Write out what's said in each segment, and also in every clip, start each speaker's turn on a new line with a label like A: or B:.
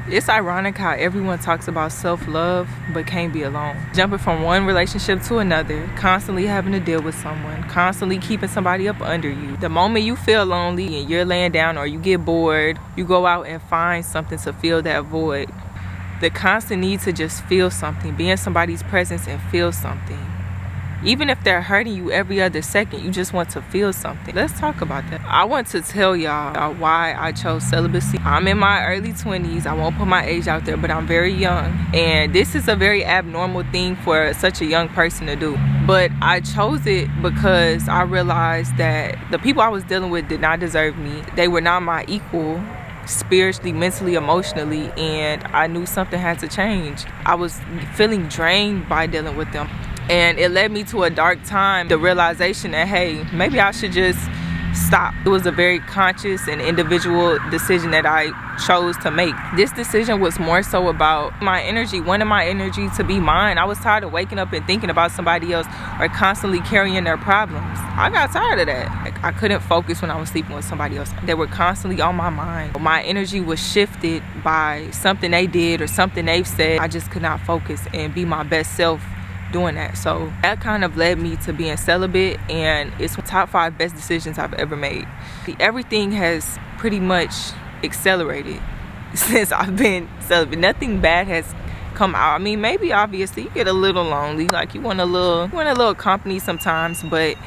A: It's ironic how everyone talks about self-love but can't be alone. Jumping from one relationship to another, constantly having to deal with someone, constantly keeping somebody up under you. The moment you feel lonely and you're laying down or you get bored, you go out and find something to fill that void. The constant need to just feel something, be in somebody's presence and feel something. Even if they're hurting you every other second, you just want to feel something. Let's talk about that. I want to tell y'all why I chose celibacy. I'm in my early 20s. I won't put my age out there, but I'm very young. And this is a very abnormal thing for such a young person to do. But I chose it because I realized that the people I was dealing with did not deserve me. They were not my equal, spiritually, mentally, emotionally, and I knew something had to change. I was feeling drained by dealing with them. And it led me to a dark time, the realization that, hey, maybe I should just stop. It was a very conscious and individual decision that I chose to make. This decision was more so about my energy, wanting my energy to be mine. I was tired of waking up and thinking about somebody else or constantly carrying their problems. I got tired of that. I couldn't focus when I was sleeping with somebody else. They were constantly on my mind. My energy was shifted by something they did or something they've said. I just could not focus and be my best self doing that. So that kind of led me to being celibate, and it's top 5 best decisions I've ever made. Everything has pretty much accelerated since I've been celibate. Nothing bad has come out. I mean, maybe obviously you get a little lonely, like you want a little company sometimes, but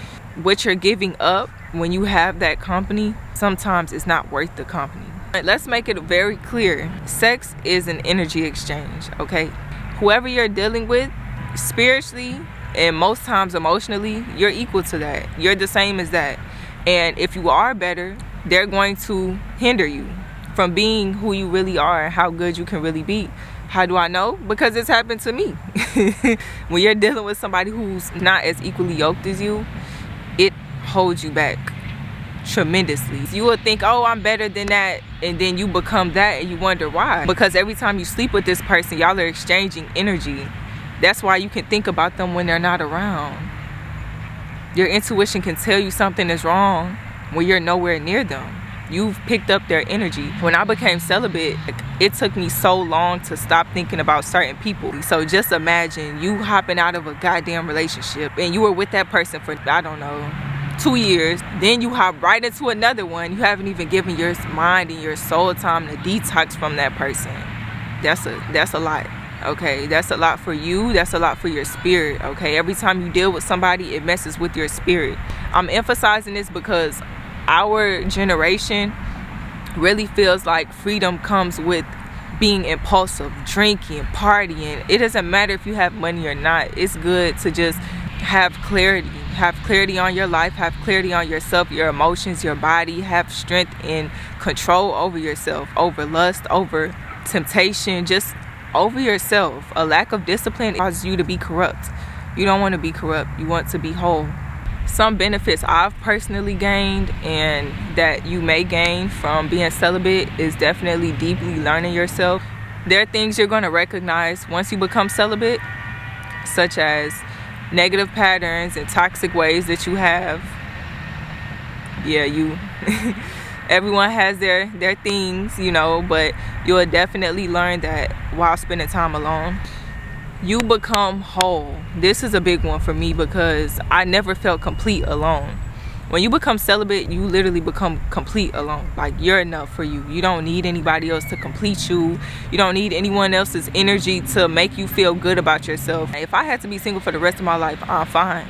A: what you're giving up when you have that company, sometimes it's not worth the company. Let's make it very clear. Sex is an energy exchange, okay? Whoever you're dealing with, spiritually and most times emotionally, you're equal to that. You're the same as that. And if you are better, they're going to hinder you from being who you really are and how good you can really be. How do I know? Because it's happened to me. When you're dealing with somebody who's not as equally yoked as you, it holds you back tremendously. You will think, oh, I'm better than that, and then you become that and you wonder why. Because every time you sleep with this person, y'all are exchanging energy. That's why you can think about them when they're not around. Your intuition can tell you something is wrong when you're nowhere near them. You've picked up their energy. When I became celibate, it took me so long to stop thinking about certain people. So just imagine you hopping out of a goddamn relationship and you were with that person for, I don't know, 2 years. Then you hop right into another one. You haven't even given your mind and your soul time to detox from that person. That's a lot. Okay, that's a lot for you. That's a lot for your spirit. Okay, every time you deal with somebody, it messes with your spirit. I'm emphasizing this because our generation really feels like freedom comes with being impulsive, drinking, partying. It doesn't matter if you have money or not. It's good to just have clarity on your life, have clarity on yourself, your emotions, your body, have strength and control over yourself, over lust, over temptation, just over yourself. A lack of discipline causes you to be corrupt. You don't want to be corrupt. You want to be whole. Some benefits I've personally gained and that you may gain from being celibate is definitely deeply learning yourself. There are things you're going to recognize once you become celibate, such as negative patterns and toxic ways that you have. Yeah, everyone has their things, you know, but you'll definitely learn that while spending time alone. You become whole. This is a big one for me because I never felt complete alone. When you become celibate, you literally become complete alone. Like, you're enough for you. You don't need anybody else to complete you. You don't need anyone else's energy to make you feel good about yourself. If I had to be single for the rest of my life, I'm fine.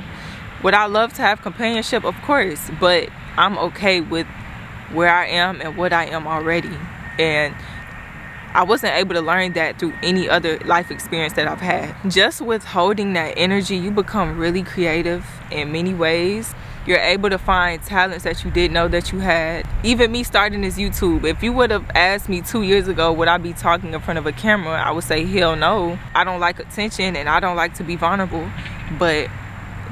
A: Would I love to have companionship? Of course, but I'm okay with where I am and what I am already. And I wasn't able to learn that through any other life experience that I've had. Just with holding that energy, you become really creative in many ways. You're able to find talents that you didn't know that you had. Even me starting this YouTube, if you would have asked me 2 years ago would I be talking in front of a camera, I would say hell no. I don't like attention and I don't like to be vulnerable. But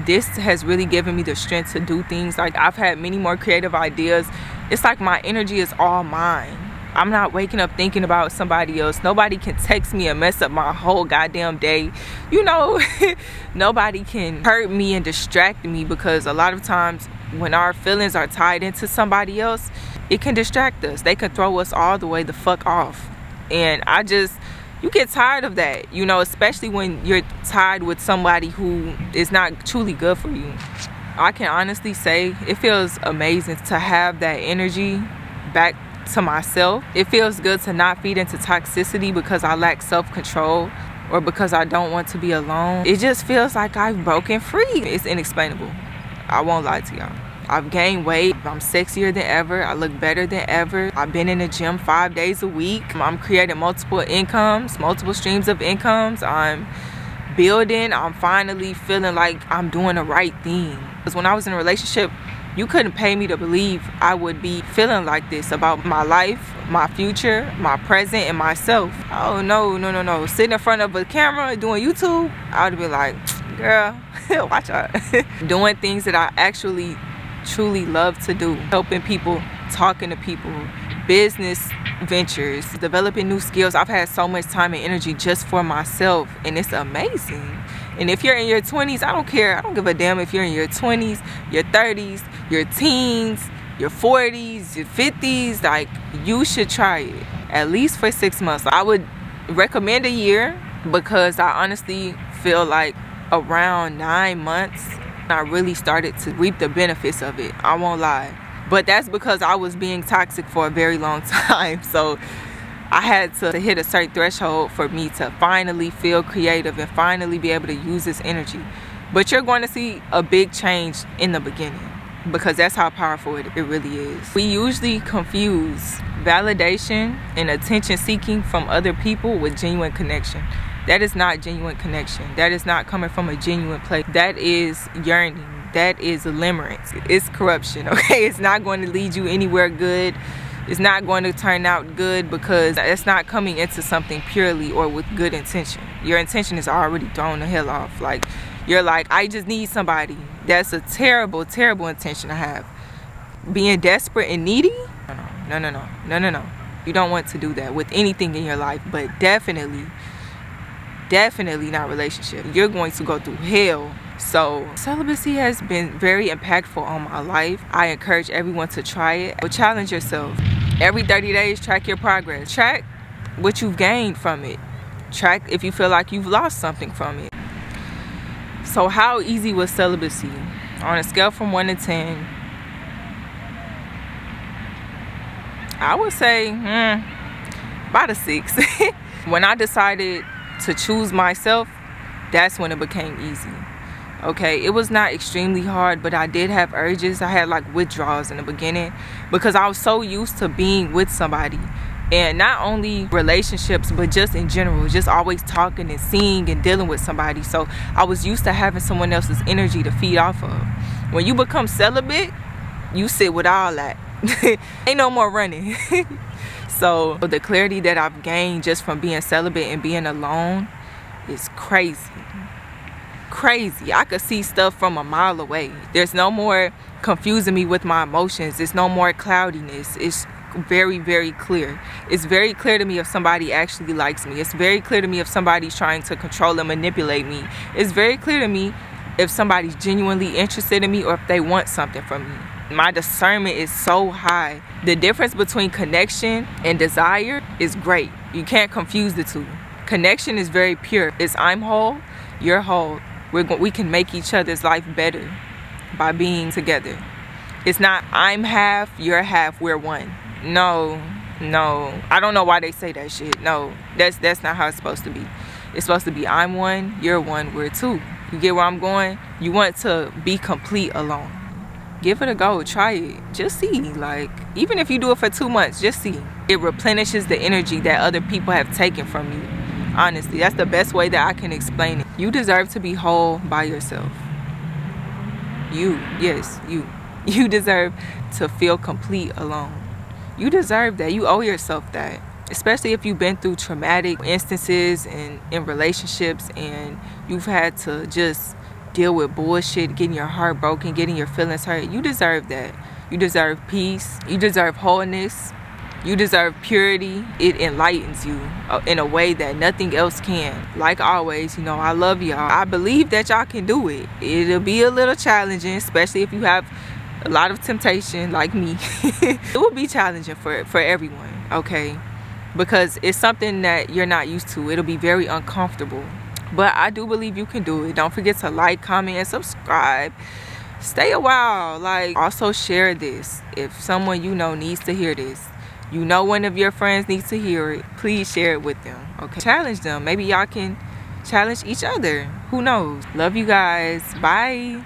A: this has really given me the strength to do things. Like, I've had many more creative ideas. It's like my energy is all mine. I'm not waking up thinking about somebody else. Nobody can text me and mess up my whole goddamn day. You know, nobody can hurt me and distract me, because a lot of times when our feelings are tied into somebody else, it can distract us. They can throw us all the way the fuck off. And you get tired of that, you know, especially when you're tied with somebody who is not truly good for you. I can honestly say it feels amazing to have that energy back to myself. It feels good to not feed into toxicity because I lack self-control or because I don't want to be alone. It just feels like I've broken free. It's inexplainable. I won't lie to y'all. I've gained weight. I'm sexier than ever. I look better than ever. I've been in the gym 5 days a week. I'm creating multiple incomes, multiple streams of incomes. I'm building. I'm finally feeling like I'm doing the right thing. Because when I was in a relationship, you couldn't pay me to believe I would be feeling like this about my life, my future, my present, and myself. Oh, no. Sitting in front of a camera doing YouTube, I would be like, girl, watch out. Doing things that I actually truly love to do. Helping people, talking to people, business ventures, developing new skills. I've had so much time and energy just for myself, and it's amazing. And if you're in your 20s, I don't care. I don't give a damn if you're in your 20s, your 30s, your teens, your 40s, your 50s. Like, you should try it at least for 6 months. I would recommend a year because I honestly feel like around 9 months I really started to reap the benefits of it. I won't lie. But that's because I was being toxic for a very long time. So I had to hit a certain threshold for me to finally feel creative and finally be able to use this energy. But you're going to see a big change in the beginning because that's how powerful it really is. We usually confuse validation and attention seeking from other people with genuine connection. That is not genuine connection. That is not coming from a genuine place. That is yearning. That is limerence. It's corruption, okay? It's not going to lead you anywhere good. It's not going to turn out good because it's not coming into something purely or with good intention. Your intention is already thrown the hell off. Like, you're like, I just need somebody. That's a terrible, terrible intention to have. Being desperate and needy? No. You don't want to do that with anything in your life, but definitely not relationship. You're going to go through hell. So celibacy has been very impactful on my life. I encourage everyone to try it. But challenge yourself. Every 30 days, track your progress. Track what you've gained from it. Track if you feel like you've lost something from it. So how easy was celibacy? On a scale from 1 to 10, I would say about a 6. When I decided to choose myself, that's when it became easy. Okay, it was not extremely hard, but I did have urges. I had like withdrawals in the beginning because I was so used to being with somebody, and not only relationships but just in general, just always talking and seeing and dealing with somebody. So I was used to having someone else's energy to feed off of. When you become celibate, you sit with all that. Ain't no more running. So the clarity that I've gained just from being celibate and being alone is crazy. I could see stuff from a mile away. There's no more confusing me with my emotions. There's no more cloudiness. It's very, very clear. It's very clear to me if somebody actually likes me. It's very clear to me if somebody's trying to control and manipulate me. It's very clear to me if somebody's genuinely interested in me or if they want something from me. My discernment is so high. The difference between connection and desire is great. You can't confuse the two. Connection is very pure. It's I'm whole, you're whole. We can make each other's life better by being together. It's not I'm half, you're half, we're one. No. I don't know why they say that shit. No, that's not how it's supposed to be. It's supposed to be I'm one, you're one, we're two. You get where I'm going? You want to be complete alone. Give it a go. Try it. Just see. Like, even if you do it for 2 months, just see. It replenishes the energy that other people have taken from you. Honestly, that's the best way that I can explain it. You deserve to be whole by yourself. You deserve to feel complete alone. You deserve that. You owe yourself that. Especially if you've been through traumatic instances and in relationships and you've had to just deal with bullshit, getting your heart broken, getting your feelings hurt. You deserve that. You deserve peace. You deserve wholeness. You deserve purity. It enlightens you in a way that nothing else can. Like always, I love y'all. I believe that y'all can do it. It'll be a little challenging, especially if you have a lot of temptation like me. It will be challenging for everyone, okay? because it's something that you're not used to. It'll be very uncomfortable, but I do believe you can do it. Don't forget to like, comment, and subscribe. Stay a while. Like, also share this if someone you know needs to hear this. You know one of your friends needs to hear it. Please share it with them. Okay, challenge them. Maybe y'all can challenge each other. Who knows? Love you guys. Bye.